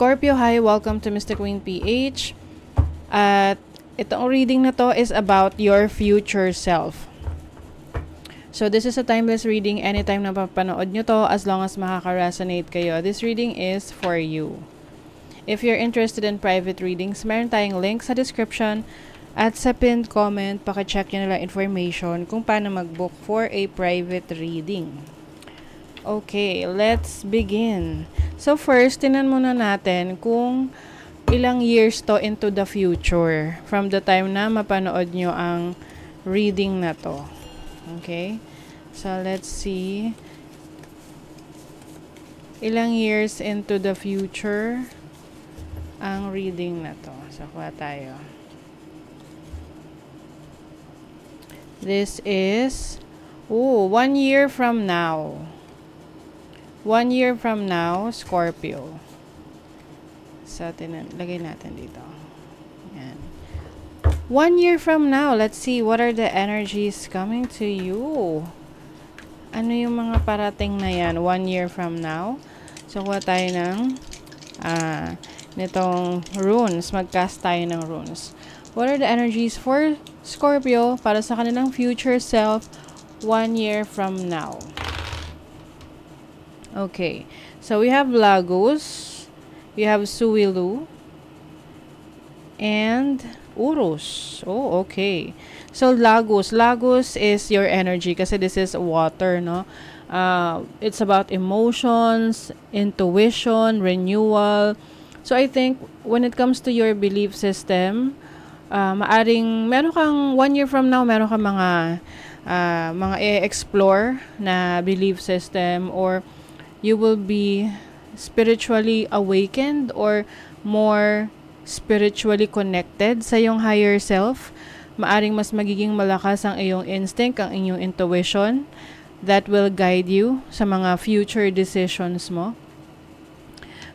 Scorpio, hi! Welcome to Mr. Queen PH. At itong reading na to is about your future self. So this is a timeless reading. Anytime na papanood nyo to, as long as makaka-resonate kayo, this reading is for you. If you're interested in private readings, meron tayong link sa description at sa pinned comment. Paki-check nyo nila information kung paano mag-book for a private reading. Okay, let's begin. So first, tinan muna natin kung ilang years to into the future from the time na mapanood nyo ang reading na to. Okay? So let's see. Ilang years into the future ang reading na to. So kuha tayo. This is 1 year from now. 1 year from now, Scorpio. So, lagay natin dito. Yan. 1 year from now, let's see, what are the energies coming to you? Ano yung mga parating na yan? 1 year from now. So, kuha tayo ng nitong runes. Mag-cast tayo ng runes. What are the energies for Scorpio para sa kanilang future self 1 year from now? Okay, so we have Lagos, we have Suilu, and Urus. Oh, okay. So Lagos is your energy kasi this is water, no? It's about emotions, intuition, renewal. So I think when it comes to your belief system, maaring meron kang 1 year from now, meron kang mga i-explore na belief system, or you will be spiritually awakened or more spiritually connected sa iyong higher self. Maaring mas magiging malakas ang iyong instinct, ang iyong intuition that will guide you sa mga future decisions mo.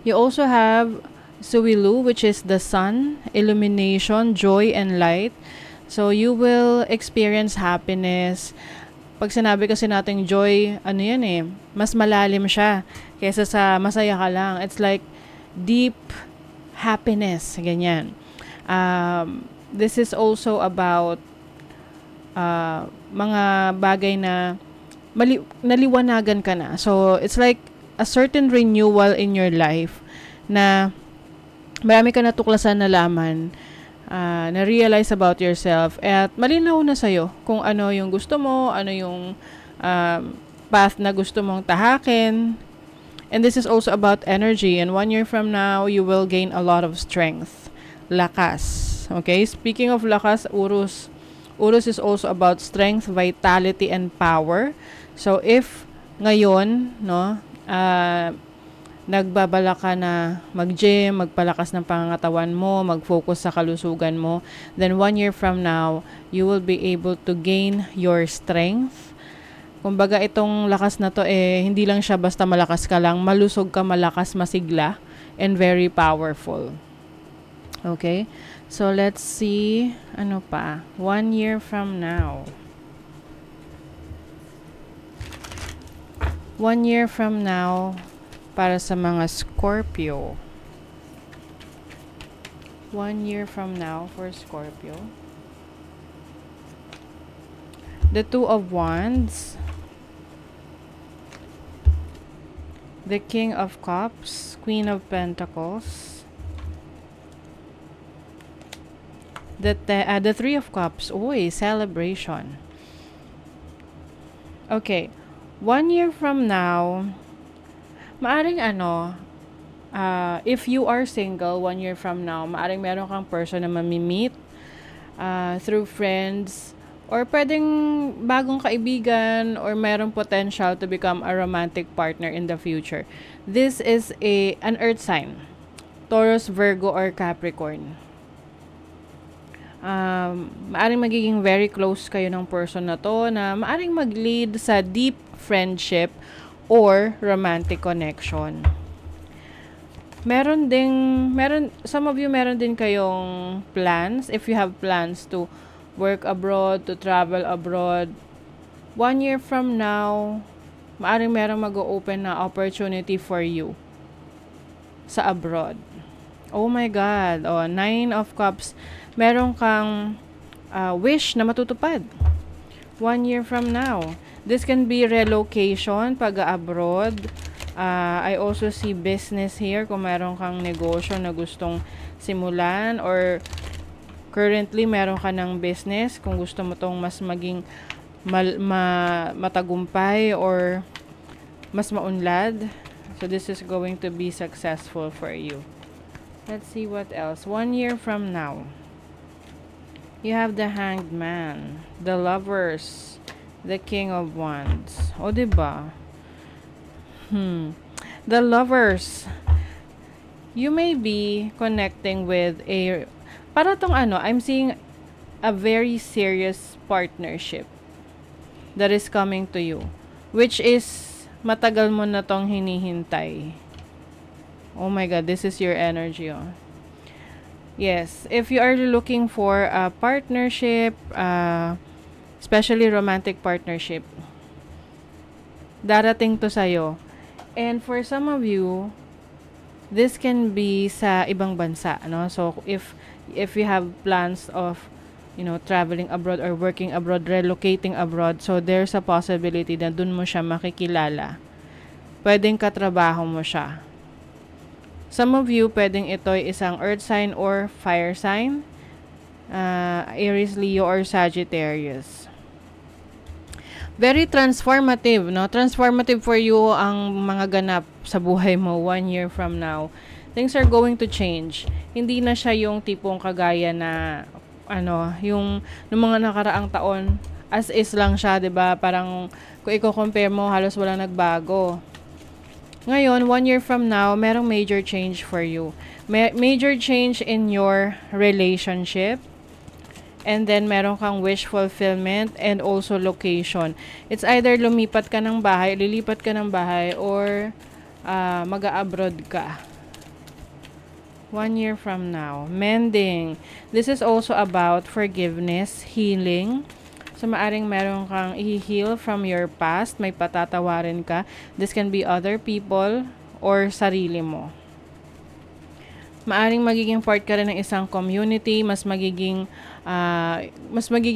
You also have Suilu, which is the sun, illumination, joy, and light. So you will experience happiness. Pag sinabi kasi natin joy, ano yan eh, mas malalim siya kaysa sa masaya ka lang. It's like deep happiness, ganyan. This is also about mga bagay na naliwanagan ka na. So, it's like a certain renewal in your life na marami ka natuklasan na laman, na-realize about yourself, at malinaw na sa'yo kung ano yung gusto mo, ano yung path na gusto mong tahakin. And this is also about energy. And 1 year from now, you will gain a lot of strength. Lakas. Okay? Speaking of lakas, Urus is also about strength, vitality, and power. So, if ngayon, no, nagbabala ka na mag-gym, magpalakas ng pangangatawan mo, mag-focus sa kalusugan mo, then 1 year from now, you will be able to gain your strength. Kumbaga, itong lakas na to, hindi lang siya basta malakas ka lang, malusog ka, malakas, masigla, and very powerful. Okay? So, let's see, ano pa? 1 year from now. 1 year from now, para sa mga Scorpio. 1 year from now for Scorpio. The Two of Wands. The King of Cups. Queen of Pentacles. The Three of Cups. Uy, celebration. Okay. 1 year from now, maaring if you are single 1 year from now, maaring meron kang person na mamimit through friends, or pwedeng bagong kaibigan, or merong potential to become a romantic partner in the future. This is an earth sign, Taurus, Virgo, or Capricorn. Maaring magiging very close kayo ng person na to, na maaring mag-lead sa deep friendship or romantic connection. Some of you meron din kayong plans. If you have plans to work abroad, to travel abroad, 1 year from now, maaring merong mag-open na opportunity for you. sa abroad. Oh my God. Oh, Nine of Cups. Meron kang wish na matutupad. 1 year from now. This can be relocation pag-abroad. I also see business here kung meron kang negosyo na gustong simulan or currently meron ka ng business kung gusto mo tong mas maging matagumpay or mas maunlad. So this is going to be successful for you. Let's see what else. 1 year from now. You have the Hanged Man, the Lovers, the King of Wands. O, diba? The Lovers. You may be connecting with para tong I'm seeing a very serious partnership that is coming to you, which is matagal mo na tong hinihintay. Oh my God, this is your energy, oh. Yes, if you are looking for a partnership, especially romantic partnership, darating to sa'yo. And for some of you, this can be sa ibang bansa, no? So if you have plans of, traveling abroad or working abroad, relocating abroad, so there's a possibility na dun mo siya makikilala. Pwedeng katrabaho mo siya. Some of you, pwedeng ito ay isang earth sign or fire sign. Aries, Leo, or Sagittarius. Very transformative, no? Transformative for you ang mga ganap sa buhay mo 1 year from now. Things are going to change. Hindi na siya yung tipong kagaya na, yung mga nakaraang taon, as is lang siya, 'di ba? Parang kung i-compare mo, halos wala nagbago. Ngayon, 1 year from now, merong major change for you. Major change in your relationship. And then, meron kang wish fulfillment and also location. It's either lilipat ka ng bahay, or mag-a-abroad ka. 1 year from now. Mending. This is also about forgiveness, healing. So, maaring meron kang i-heal from your past. May patatawarin ka. This can be other people or sarili mo. Maaring magiging part ka rin ng isang community. Mas magiging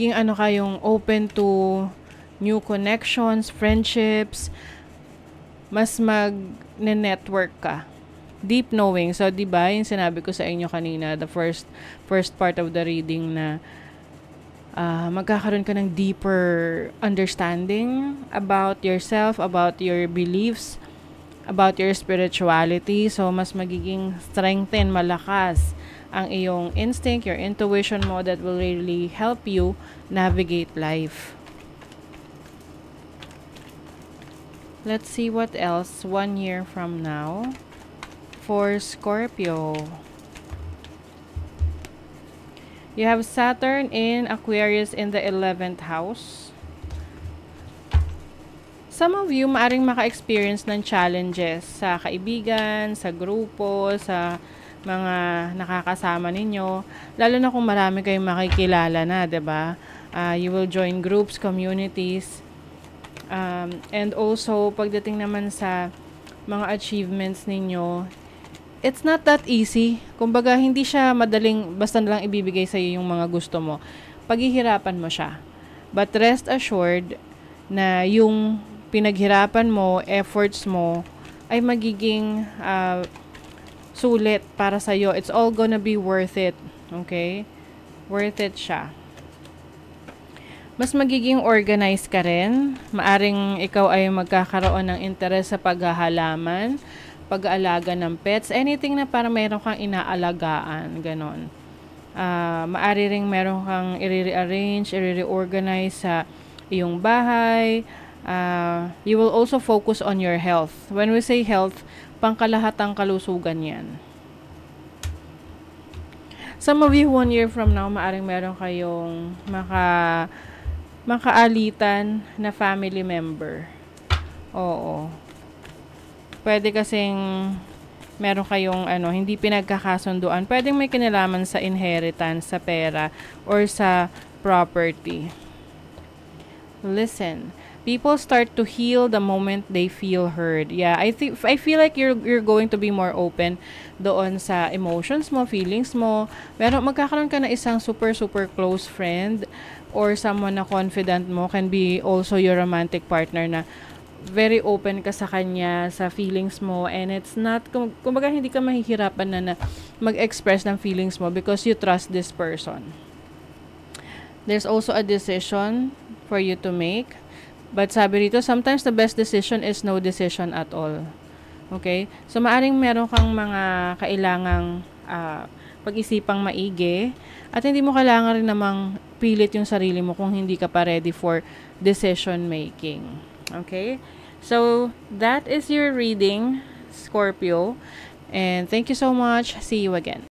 kayong open to new connections, friendships. Mas mag-network ka. Deep knowing. So, diba, yung sinabi ko sa inyo kanina, the first part of the reading na magkakaroon ka ng deeper understanding about yourself, about your beliefs, about your spirituality. So, mas magiging strengthen, malakas ang iyong instinct, your intuition mo that will really help you navigate life. Let's see what else 1 year from now for Scorpio. You have Saturn in Aquarius in the 11th house. Some of you maaring maka-experience ng challenges sa kaibigan, sa grupo, sa mga nakakasama ninyo. Lalo na kung marami kayong makikilala na, 'di ba? You will join groups, communities. And also, pagdating naman sa mga achievements ninyo, it's not that easy. Kumbaga, hindi siya madaling basta na lang ibibigay sa iyo yung mga gusto mo. Paghihirapan mo siya. But rest assured na yung pinaghirapan mo, efforts mo, ay magiging sulit para sa iyo. It's all gonna be worth it. Okay? Worth it siya. Mas magiging organized ka rin. Maaring ikaw ay magkakaroon ng interes sa paghahalaman, pag-aalaga ng pets, anything na para meron kang inaalagaan, ganon. Maari ring meron kang i-rearrange, i-reorganize sa iyong bahay. You will also focus on your health. When we say health, pangkalahatang kalusugan yan. Some of you 1 year from now, maaring meron kayong makaalitan na family member. Oo. Pwede kasing meron kayong hindi pinagkakasunduan. Pwedeng may kinalaman sa inheritance, sa pera, or sa property. Listen, People start to heal the moment they feel heard. Yeah, I feel like you're going to be more open doon sa emotions mo, feelings mo. Pero magkakaroon ka na isang super super close friend or someone na confident mo, can be also your romantic partner, na very open ka sa kanya, sa feelings mo, and it's not, kumbaga hindi ka mahihirapan na mag-express ng feelings mo because you trust this person. There's also a decision for you to make. But sabi rito, sometimes the best decision is no decision at all. Okay? So, maaring meron kang mga kailangang pag-isipang maigi, at hindi mo kailangan rin namang pilit yung sarili mo kung hindi ka pa ready for decision making. Okay? So, that is your reading, Scorpio. And thank you so much. See you again.